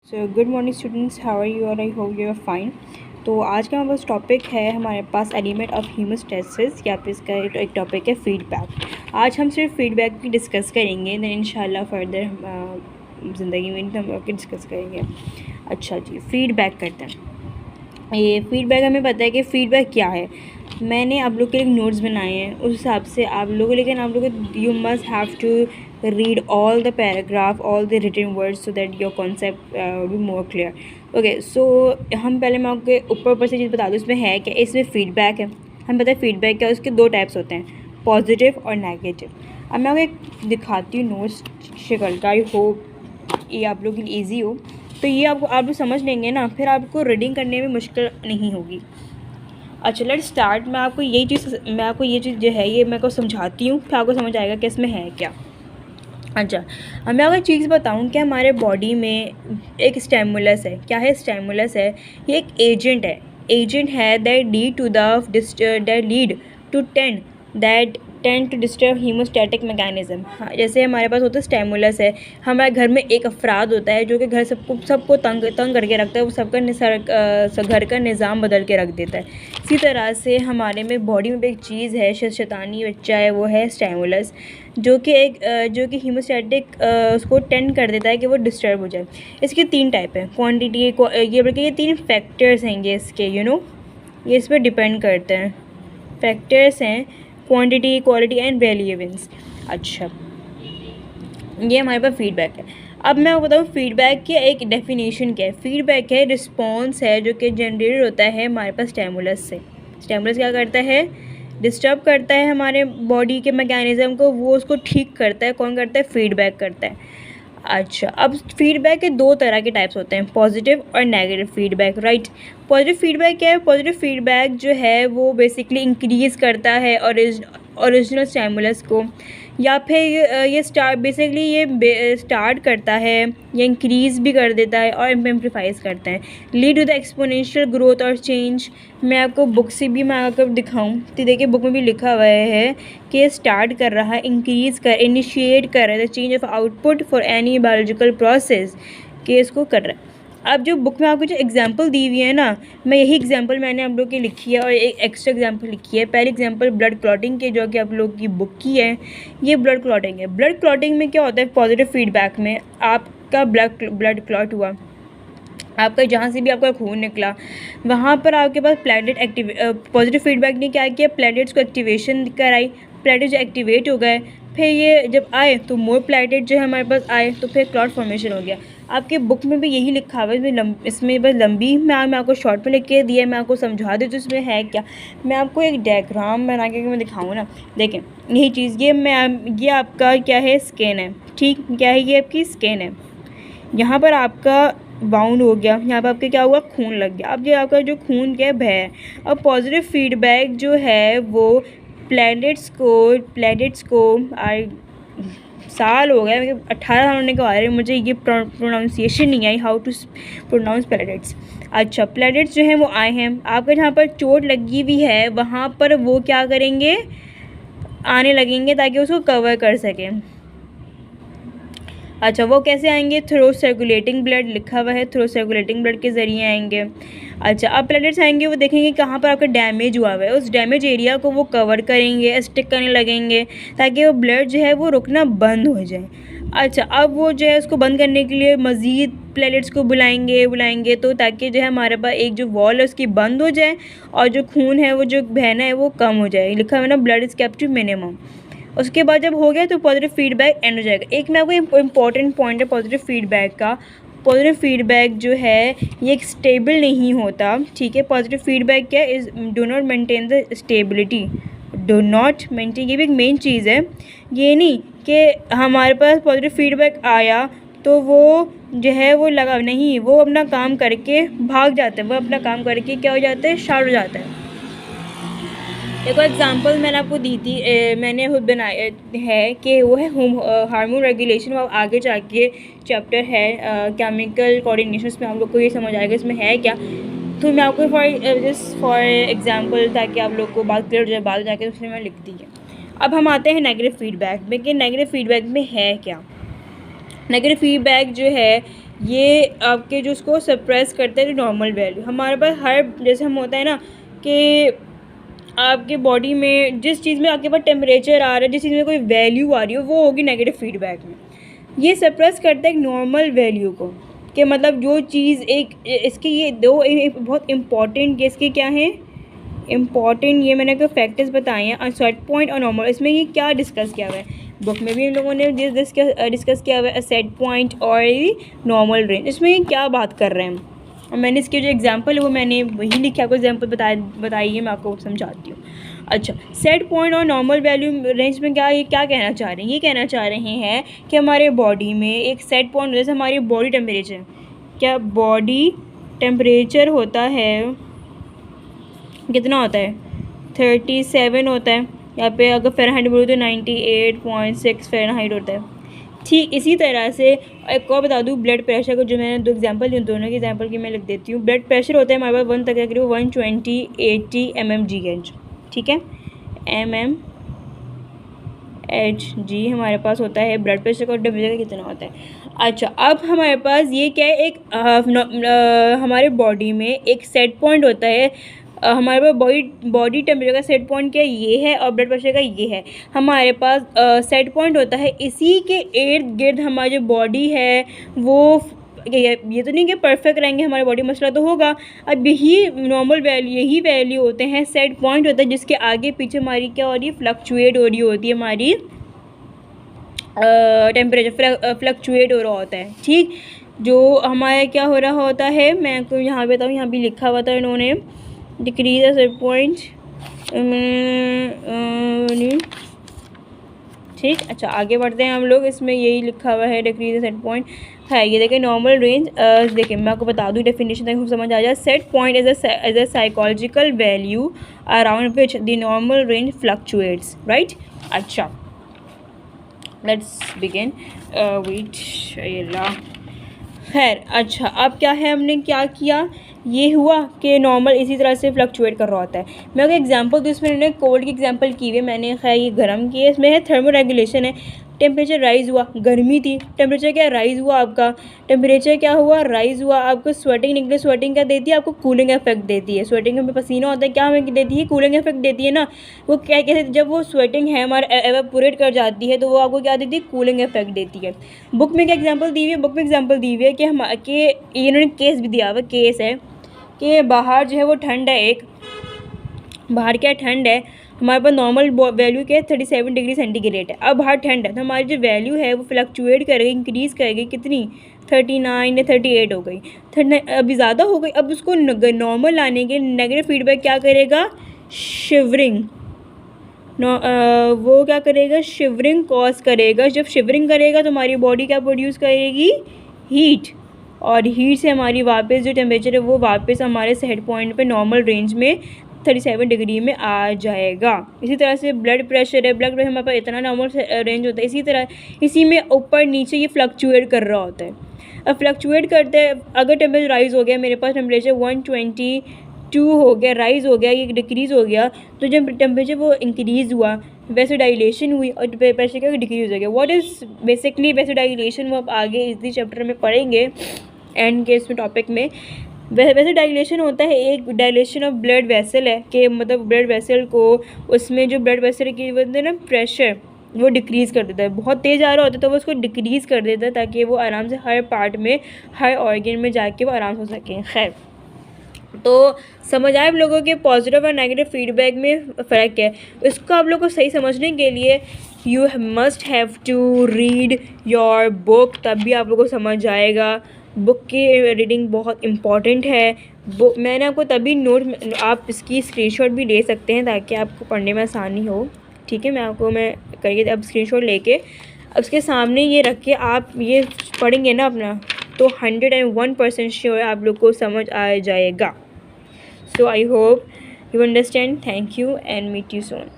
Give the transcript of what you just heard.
So good morning students, how are you? और I hope you are fine. तो आज का हमारे पास टॉपिक है हमारे पास एलिमेंट ऑफ हीमोस्टेसिस, या फिर इसका एक टॉपिक है फीडबैक। आज हम सिर्फ फीडबैक की डिस्कस करेंगे, देन इंशाल्लाह फर्दर ज़िंदगी में हम लोग डिस्कस करेंगे। अच्छा जी, फीडबैक करते हैं। ये फीडबैक हमें पता है कि फ़ीडबैक क्या है। मैंने आप लोग के लिए नोट्स बनाए हैं उस हिसाब से आप लोगों, लेकिन आप लोग you must have to read all the paragraph, all the written words, so that your concept be more clear. Okay, so हम पहले मैं आपको ऊपर से चीज़ बता दूँ इसमें है क्या। इसमें फ़ीडबैक है, हमें पता है फ़ीडबैक क्या है। उसके दो टाइप्स होते हैं, पॉजिटिव और नेगेटिव। अब मैं आपको एक दिखाती हूँ नोट्स शक्ल का, आई होप ये आप लोग के लिए ईजी हो। तो ये आपको आप लोग समझ लेंगे ना, फिर आपको रीडिंग करने में मुश्किल नहीं होगी। अच्छा, लेट्स स्टार्ट। मैं आपको ये चीज़ जो है ये मैं को समझाती हूँ, फिर आपको समझ आएगा कि इसमें है क्या। अच्छा, अब मैं आपको चीज़ बताऊँ कि हमारे बॉडी में एक स्टिमुलस है। क्या है? स्टिमुलस है, ये एक एजेंट है that lead to tend to disturb homeostatic mechanism. हाँ, जैसे हमारे पास होता है स्टिमुलस है, हमारे घर में एक अफराद होता है जो कि घर सबको तंग करके रखता है, वो सबका घर का निज़ाम बदल के रख देता है। इसी तरह से हमारे में बॉडी में भी एक चीज़ है, शैतानी बच्चा है, वो है स्टिमुलस, जो कि हीमोस्टैटिक उसको टेंड कर देता है कि वो डिस्टर्ब हो जाए। इसकी तीन टाइप है, क्वांटिटी, ये बल्कि ये तीन फैक्टर्स हैं ये इसके, ये इस पर डिपेंड करते हैं। फैक्टर्स हैं क्वांटिटी, क्वालिटी एंड रेलिवेंस। अच्छा, ये हमारे पास फीडबैक है। अब मैं आपको बताऊँ फीडबैक की एक डेफिनेशन क्या है। फीडबैक है रिस्पॉन्स है जो कि जनरेट होता है हमारे पास स्टिमुलस से। स्टिमुलस क्या करता है? डिस्टर्ब करता है हमारे बॉडी के मैकेनिज़्म को, वो उसको ठीक करता है। कौन करता है? फीडबैक करता है। अच्छा, अब फीडबैक के दो तरह के टाइप्स होते हैं, पॉजिटिव और negative feedback, right. Positive feedback क्या है? पॉजिटिव फीडबैक जो है वो बेसिकली इंक्रीज़ करता है ओरिजिनल स्टिमुलस को, या फिर ये स्टार्ट करता है, ये इंक्रीज़ भी कर देता है और एम्पलीफाइज करता है, lead to the exponential growth और चेंज। मैं आपको बुक से भी मैं आपको दिखाऊं तो देखिए, बुक में भी लिखा हुआ है कि स्टार्ट कर रहा है, इनिशिएट कर रहा है the change of output for any biological process, कि इसको कर रहा है। अब जो बुक में आपको जो एग्जांपल दी हुई है ना, मैं यही एग्जांपल मैंने आप लोग की लिखी है और एक एक्स्ट्रा एग्जांपल लिखी है। पहली एग्जांपल ब्लड क्लॉटिंग के, जो कि आप लोग की बुक की है, ये ब्लड क्लॉटिंग है। ब्लड क्लॉटिंग में क्या होता है? पॉजिटिव फीडबैक में आपका ब्लड क्लॉट हुआ, आपका जहाँ से भी आपका खून निकला वहाँ पर आपके पास पॉजिटिव फीडबैक ने क्या किया? प्लेटलेट्स को एक्टिवेशन कराई, प्लेटलेट्स एक्टिवेट हो गए, फिर ये जब आए तो मोर प्लेटलेट जो है हमारे पास आए, तो फिर क्लॉट फॉर्मेशन हो गया। आपके बुक में भी यही लिखा हुआ है, इसमें बस लंबी मैं आपको शॉर्ट में लिख के दिया है, मैं आपको समझा देती हूँ इसमें है क्या। मैं आपको एक डायग्राम बना के मैं दिखाऊँ ना, देखें यही चीज़, ये आपका क्या है? स्किन है, ठीक, क्या है? ये आपकी स्किन है। यहाँ पर आपका बाउंड हो गया, यहाँ पर आपके क्या हुआ? खून लग गया। अब ये आपका जो खून क्या है? अब पॉजिटिव फीडबैक जो है वो प्लेटलेट्स को साल हो गए, 18 साल होने के बाद मुझे ये प्रोनाउंसिएशन नहीं आई, हाउ टू प्रोनाउंस प्लेटलेट्स। अच्छा, प्लेटलेट्स जो हैं वो आए हैं, आपका जहाँ पर चोट लगी हुई है वहाँ पर वो क्या करेंगे? आने लगेंगे, ताकि उसको कवर कर सकें। अच्छा, वो कैसे आएंगे? थ्रू सर्कुलेटिंग ब्लड, लिखा हुआ है थ्रू सर्कुलेटिंग ब्लड के ज़रिए आएंगे। अच्छा, अब प्लेटलेट्स आएंगे, वो देखेंगे कहाँ पर आपका डैमेज हुआ है, उस डैमेज एरिया को वो कवर करेंगे, स्टिक करने लगेंगे, ताकि वो ब्लड जो है वो रुकना बंद हो जाए। अच्छा, अब वो जो है उसको बंद करने के लिए मज़ीद प्लेटलेट्स को बुलाएंगे, तो ताकि जो है हमारे पास एक जो वॉल है उसकी बंद हो जाए और जो खून है वो जो बहना है वो कम हो जाए। लिखा हुआ है ना, blood is kept to minimum. उसके बाद जब हो गया तो पॉजिटिव फीडबैक एंड हो जाएगा। एक मैं आपको इम्पॉर्टेंट पॉइंट है पॉजिटिव फीडबैक का, पॉजिटिव फीडबैक जो है ये एक स्टेबल नहीं होता, ठीक है। पॉजिटिव फीडबैक क्या है? Do not maintain the stability, do not maintain, ये भी एक मेन चीज़ है। ये नहीं कि हमारे पास पॉजिटिव फीडबैक आया तो वो जो है वो लगा नहीं, वो अपना काम करके भाग जाते हैं, वो अपना काम करके क्या हो जाता है? शार्ट हो जाता है। एक एग्जांपल मैंने आपको दी थी, मैंने खुद बनाया है कि वो है हार्मोन रेगुलेशन। वो आगे जाके चैप्टर है केमिकल कोऑर्डिनेशन, उसमें आप लोग को ये समझ आएगा इसमें है क्या। तो मैं आपको फॉर एग्जांपल, ताकि आप लोग को बात क्लियर हो जाए, बाद जाके उसमें मैं लिख दी है। अब हम आते हैं नेगेटिव फीडबैक में कि नेगेटिव फीडबैक में है क्या। नेगेटिव फीडबैक जो है ये आपके जो उसको सप्रेस करते हैं नॉर्मल वैल्यू। हमारे पास हर जैसे हम होता है ना कि आपके बॉडी में जिस चीज़ में आपके पास टेम्परेचर आ रहा है, जिस चीज़ में कोई वैल्यू आ रही हो, वो होगी नेगेटिव फीडबैक में। ये सप्रेस करता है एक नॉर्मल वैल्यू को, कि मतलब जो चीज़ एक इसके ये दो बहुत इम्पॉर्टेंट इसके क्या हैं इम्पॉर्टेंट, ये मैंने कोई फैक्टर्स बताए हैं सेट पॉइंट और नॉर्मल। इसमें ये क्या डिस्कस किया हुआ है बुक में भी इन लोगों ने डिस्कस किया हुआ है सेट पॉइंट और नॉर्मल रेंज। इसमें ये क्या बात कर रहे हैं, और मैंने इसके जो एग्जांपल है वो मैंने वही लिखा, आपको एग्जांपल बताइए मैं आपको समझाती हूँ। अच्छा, सेट पॉइंट और नॉर्मल वैल्यू रेंज में ये क्या कहना चाह रहे हैं, ये कहना चाह रहे हैं कि हमारे बॉडी में एक सेट पॉइंट, जैसे हमारी बॉडी टेम्परेचर, क्या बॉडी टेम्परेचर होता है कितना होता है 37 होता है, यहाँ पे अगर फ़ारेनहाइट बोलो तो 98.6 फ़ारेनहाइट होता है। ठीक इसी तरह से एक और बता दूँ, ब्लड प्रेशर को, जो मैंने दो एग्जांपल दिए दोनों के एग्जांपल की मैं लिख देती हूँ। ब्लड प्रेशर होता है हमारे पास 1 तक करीब 120/80 mmHg, ठीक है, mmHg हमारे पास होता है ब्लड प्रेशर का। टेम्परेचर का कितना होता है। अच्छा, अब हमारे पास ये क्या है, एक हमारे बॉडी में एक सेट पॉइंट होता है। हमारे पास बॉडी टेम्परेचर का सेट पॉइंट क्या ये है और ब्लड प्रेशर का ये है। हमारे पास सेट पॉइंट होता है, इसी के इर्द गिर्द हमारी जो बॉडी है वो ये तो नहीं कि परफेक्ट रहेंगे हमारी बॉडी, मसला तो होगा। अब यही नॉर्मल वैल्यू, यही वैल्यू होते हैं सेट पॉइंट होता है, जिसके आगे पीछे हमारी क्या हो रही है, फ्लक्चुएट हो रही होती है हमारी टेम्परेचर, फ्लक्चुएट हो रहा होता है। ठीक, जो हमारे क्या हो रहा होता है, मैं आपको यहाँ बताऊँ, यहाँ भी लिखा हुआ था इन्होंने, डिक्रीज द सेट पॉइंट। ठीक, अच्छा आगे बढ़ते हैं हम लोग। इसमें यही लिखा हुआ है डिक्रीज द सेट पॉइंट है, ये देखिए नॉर्मल रेंज। देखिए मैं आपको बता दूँ डेफिनेशन ताकि समझ आ जाए। Set point is a psychological value around which the normal range fluctuates, right. अच्छा, लेट्स बिगिन विथ खैर। अच्छा, अब क्या है, हमने क्या किया, ये हुआ कि नॉर्मल इसी तरह से फ्लक्चुएट कर रहा होता है। मैं अगर एग्जांपल दूँ, इसमें मैंने कोल्ड की एग्जांपल की हुई है, मैंने खैर ये गर्म की है। इसमें है थर्मो रेगुलेशन है, टेम्परेचर राइज़ हुआ, गर्मी थी, टेम्परेचर क्या राइज़ हुआ, आपका टेम्परेचर क्या हुआ, राइज़ हुआ। आपको स्वेटिंग निकले, स्वेटिंग क्या देती है, आपको कूलिंग इफेक्ट देती है। स्वेटिंग में पसीना होता है, क्या हमें देती है, कूलिंग इफेक्ट देती है ना। वो क्या कहते हैं, जब वो स्वेटिंग है हमारा एवेपोरेट कर जाती है तो वो आपको क्या देती है, कूलिंग इफेक्ट देती है। बुक में क्या एग्जाम्पल दी हुई है, बुक में एग्जाम्पल दी हुई है कि इन्होंने केस भी दिया हुआ, केस है कि बाहर जो है वो ठंड है, एक बाहर क्या ठंड है, हमारे पास नॉर्मल वैल्यू क्या है 37 डिग्री सेंटीग्रेड है। अब बाहर ठंड है तो हमारी जो वैल्यू है वो फ्लक्चुएट करेगी, इंक्रीज़ करेगी, कितनी 39 या 38 हो गई, अभी ज़्यादा हो गई। अब उसको नॉर्मल लाने के नेगेटिव फीडबैक क्या करेगा, शिवरिंग, वो क्या करेगा, शिवरिंग कॉज करेगा। जब शिवरिंग करेगा तो हमारी बॉडी क्या प्रोड्यूस करेगी, हीट, और हीट से हमारी वापस जो टेम्परेचर है वो वापस हमारे सेट पॉइंट पे नॉर्मल रेंज में 37 डिग्री में आ जाएगा। इसी तरह से ब्लड प्रेशर है, ब्लड प्रेशर हमारे पास इतना नॉर्मल रेंज होता है, इसी तरह इसी में ऊपर नीचे ये फ्लक्चुएट कर रहा होता है। अब फ्लक्चुएट करते हैं, अगर टेम्परेचर राइज़ हो गया, मेरे पास टेम्परेचर 122 हो गया, राइज़ हो गया, ये डिक्रीज़ हो गया, तो जब टेम्परेचर वो इंक्रीज़ हुआ वैसे डाइलेशन हुई और प्रेशर क्या डिक्रीज़ हो गया। व्हाट इज़ बेसिकली वैसे डाइलेशन, वो आप आगे इसी चैप्टर में पढ़ेंगे एंड के इसमें टॉपिक में। वैसे डाइलेशन होता है, एक डाइलेशन ऑफ ब्लड वेसल है कि मतलब ब्लड वेसल को, उसमें जो ब्लड वेसल की वजह से ना प्रेशर वो डिक्रीज़ कर देता है, बहुत तेज़ आ रहा होता है तो वो उसको डिक्रीज़ कर देता है ताकि वो आराम से हर पार्ट में, हर ऑर्गन में जाके वो आराम से हो सकें। खैर, तो समझ आए आप लोगों के पॉजिटिव और नेगेटिव फीडबैक में फ़र्क है। इसको आप लोग को सही समझने के लिए you must have to read your book, तब भी आप लोगों को समझ आएगा। बुक की रीडिंग बहुत इम्पॉर्टेंट है। बुक मैंने आपको तभी नोट, आप इसकी स्क्रीनशॉट भी ले सकते हैं ताकि आपको पढ़ने में आसानी हो। ठीक है, मैं करिए अब स्क्रीनशॉट लेके अब उसके सामने ये रख के आप ये पढ़ेंगे ना अपना, तो 101% श्योर आप लोग को समझ आ जाएगा। So I hope you understand. Thank you and meet you soon.